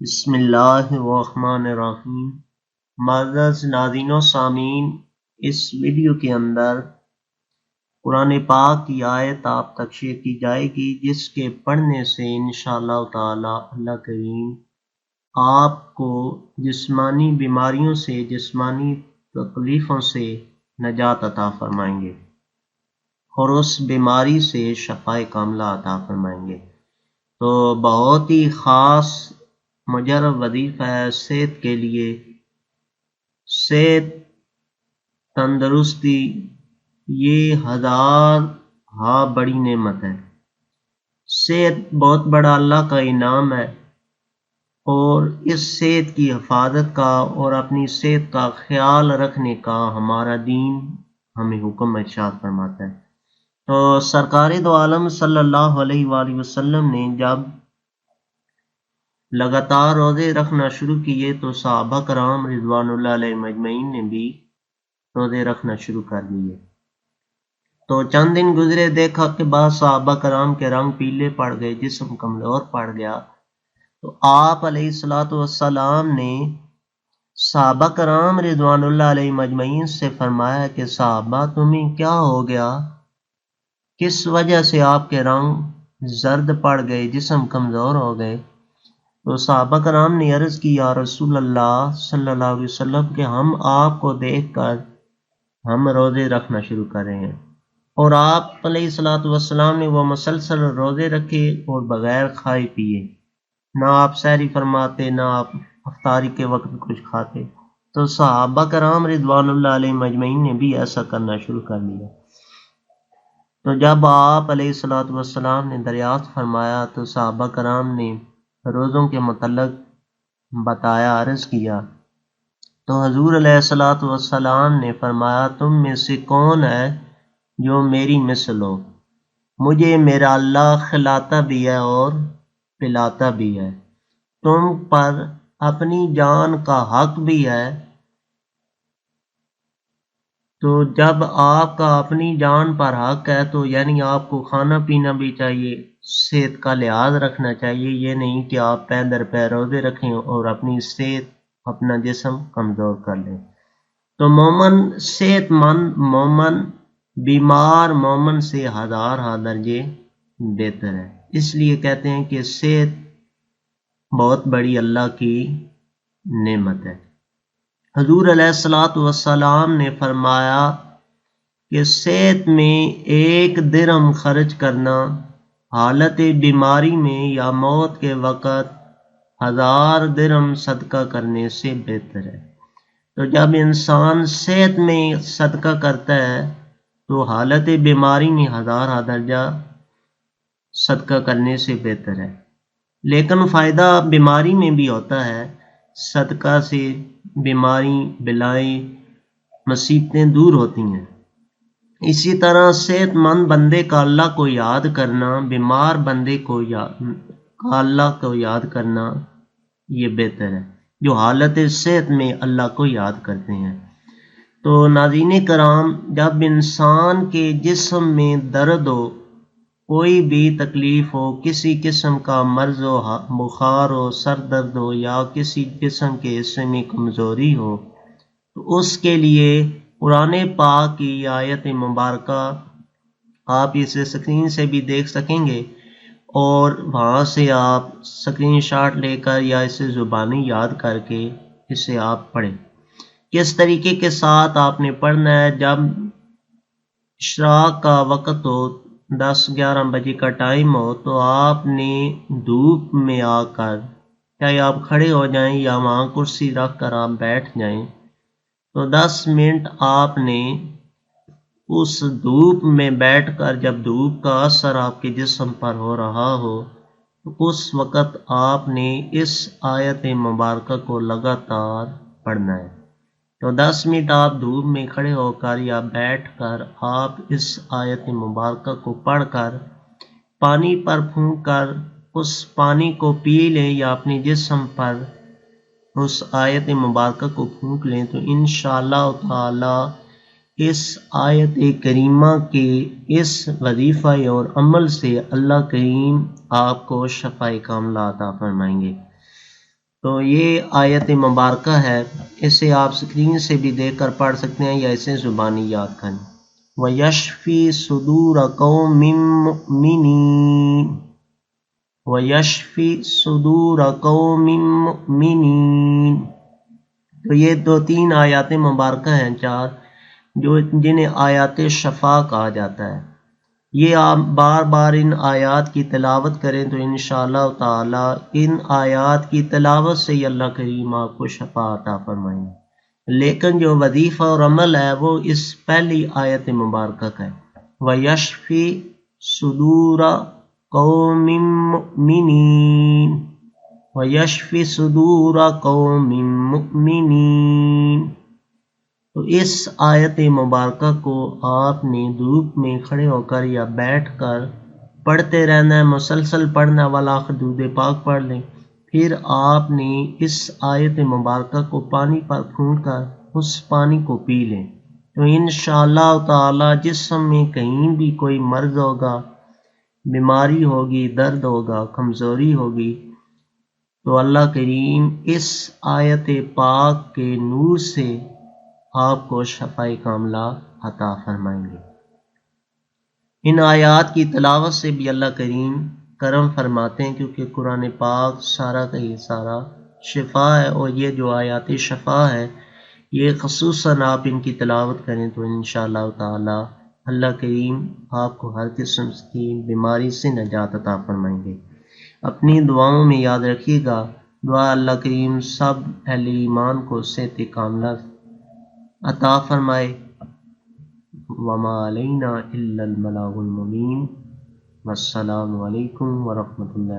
بسم اللہ الرحمن الرحیم۔ معزز ناظرین و سامعین، اس ویڈیو کے اندر قرآن پاک کی آیت آپ تک شیئر کی جائے گی، جس کے پڑھنے سے انشاءاللہ تعالی اللہ کریم آپ کو جسمانی بیماریوں سے، جسمانی تکلیفوں سے نجات عطا فرمائیں گے اور اس بیماری سے شفائے کاملہ عطا فرمائیں گے۔ تو بہت ہی خاص مجرب وظیفہ ہے صحت کے لیے۔ صحت، تندرستی یہ ہزار بڑی نعمت ہے۔ صحت بہت بڑا اللہ کا انعام ہے، اور اس صحت کی حفاظت کا اور اپنی صحت کا خیال رکھنے کا ہمارا دین ہمیں حکم ارشاد فرماتا ہے۔ تو سرکار دو عالم صلی اللہ علیہ وآلہ وسلم نے جب لگاتار روزے رکھنا شروع کیے تو صحابہ کرام رضوان اللہ علیہ مجمعین نے بھی روزے رکھنا شروع کر دیے۔ تو چند دن گزرے، دیکھا کہ بعض صحابہ کرام کے رنگ پیلے پڑ گئے، جسم کمزور پڑ گیا۔ تو آپ علیہ الصلوۃ والسلام نے صحابہ کرام رضوان اللہ علیہ مجمعین سے فرمایا کہ صحابہ تمہیں کیا ہو گیا، کس وجہ سے آپ کے رنگ زرد پڑ گئے، جسم کمزور ہو گئے؟ تو صحابہ کرام نے عرض کی، یا رسول اللہ صلی اللہ علیہ وسلم، کہ ہم آپ کو دیکھ کر ہم روزے رکھنا شروع کر رہے ہیں، اور آپ علیہ الصلوۃ والسلام نے وہ مسلسل روزے رکھے اور بغیر کھائے پیے، نہ آپ سحری فرماتے، نہ آپ افطاری کے وقت کچھ کھاتے۔ تو صحابہ کرام رضوان اللہ علیہ مجمعین نے بھی ایسا کرنا شروع کر دیا۔ تو جب آپ علیہ الصلوۃ والسلام نے دریافت فرمایا تو صحابہ کرام نے روزوں کے متعلق بتایا، عرض کیا، تو حضور علیہ الصلوۃ والسلام نے فرمایا، تم میں سے کون ہے جو میری مثل ہو؟ مجھے میرا اللہ کھلاتا بھی ہے اور پلاتا بھی ہے، تم پر اپنی جان کا حق بھی ہے۔ تو جب آپ کا اپنی جان پر حق ہے تو یعنی آپ کو کھانا پینا بھی چاہیے، صحت کا لحاظ رکھنا چاہیے، یہ نہیں کہ آپ پے در پے روزے رکھیں اور اپنی صحت، اپنا جسم کمزور کر لیں۔ تو مومن، صحت مند مومن بیمار مومن سے ہزار درجے بہتر ہے۔ اس لیے کہتے ہیں کہ صحت بہت بڑی اللہ کی نعمت ہے۔ حضور علیہ الصلوۃ والسلام نے فرمایا کہ صحت میں 1 درہم خرچ کرنا حالت بیماری میں یا موت کے وقت 1000 درہم صدقہ کرنے سے بہتر ہے۔ تو جب انسان صحت میں صدقہ کرتا ہے تو حالت بیماری میں 1000 درجہ صدقہ کرنے سے بہتر ہے۔ لیکن فائدہ بیماری میں بھی ہوتا ہے، صدقہ سے بیماری، بلائیں، مصیبتیں دور ہوتی ہیں۔ اسی طرح صحت مند بندے کا اللہ کو یاد کرنا، بیمار بندے کو اللہ کو یاد کرنا یہ بہتر ہے، جو حالت صحت میں اللہ کو یاد کرتے ہیں۔ تو ناظرین کرام، جب انسان کے جسم میں درد ہو، کوئی بھی تکلیف ہو، کسی قسم کا مرض ہو، بخار ہو، سر درد ہو، یا کسی جسم کے حصے میں کمزوری ہو، تو اس کے لیے قرآن پاک کی آیت مبارکہ آپ اسے اسکرین سے بھی دیکھ سکیں گے، اور وہاں سے آپ اسکرین شاٹ لے کر یا اسے زبانی یاد کر کے اسے آپ پڑھیں۔ کس طریقے کے ساتھ آپ نے پڑھنا ہے؟ جب اشراق کا وقت ہو، 10-11 بجے کا ٹائم ہو، تو آپ نے دھوپ میں آ کر، چاہے آپ کھڑے ہو جائیں یا وہاں کرسی رکھ کر آپ بیٹھ جائیں، تو 10 منٹ آپ نے اس دھوپ میں بیٹھ کر، جب دھوپ کا اثر آپ کے جسم پر ہو رہا ہو، تو اس وقت آپ نے اس آیت مبارکہ کو لگاتار پڑھنا ہے۔ تو 10 منٹ آپ دھوپ میں کھڑے ہو کر یا بیٹھ کر آپ اس آیت مبارکہ کو پڑھ کر پانی پر پھونک کر اس پانی کو پی لیں، یا اپنے جسم پر اس آیت مبارکہ کو پھونک لیں، تو انشاءاللہ تعالی اس آیت کریمہ کے اس وظیفہ اور عمل سے اللہ کریم آپ کو شفائے کاملہ عطا فرمائیں گے۔ تو یہ آیت مبارکہ ہے، اسے آپ اسکرین سے بھی دیکھ کر پڑھ سکتے ہیں یا اسے زبانی یاد کریں۔ وَيَشْفِي صُدُورَ قَوْمٍ مُّؤْمِنِينَ وَيَشْفِي صُدُورَ قَوْمٍ مُّؤْمِنِينَ۔ تو یہ 2-3 آیات مبارکہ ہیں، 4 جو جنہیں آیات شفا کہا جاتا ہے۔ یہ آپ بار بار ان آیات کی تلاوت کریں تو انشاءاللہ تعالی ان آیات کی تلاوت سے ہی اللہ کریم آپ کو شفا عطا فرمائیں گے۔ لیکن جو وظیفہ اور عمل ہے وہ اس پہلی آیت مبارکہ کا ہے، وَيَشْفِي صُدُورَ قَوْمٍ مُّؤْمِنِينَ وَيَشْفِي صُدُورَ قَوْمٍ مُّؤْمِنِينَ۔ تو اس آیت مبارکہ کو آپ نے دھوپ میں کھڑے ہو کر یا بیٹھ کر پڑھتے رہنا ہے، مسلسل پڑھنا، والآخر درود پاک پڑھ لیں۔ پھر آپ نے اس آیت مبارکہ کو پانی پر پھونک کر اس پانی کو پی لیں تو انشاءاللہ تعالی جسم میں کہیں بھی کوئی مرض ہوگا، بیماری ہوگی، درد ہوگا، کمزوری ہوگی تو اللہ کریم اس آیت پاک کے نور سے آپ کو شفائے کاملہ عطا فرمائیں گے۔ ان آیات کی تلاوت سے بھی اللہ کریم کرم فرماتے ہیں، کیونکہ قرآن پاک سارا کا یہ سارا شفا ہے، اور یہ جو آیات شفا ہے یہ خصوصاً آپ ان کی تلاوت کریں تو انشاءاللہ تعالی اللہ کریم آپ کو ہر قسم کی بیماری سے نجات عطا فرمائیں گے۔ اپنی دعاؤں میں یاد رکھیے گا، دعا اللہ کریم سب اہل ایمان کو صحت کاملہ عطا فرمائے۔ وما علینا الا البلاغ المبین۔ والسلام علیکم ورحمۃ اللہ۔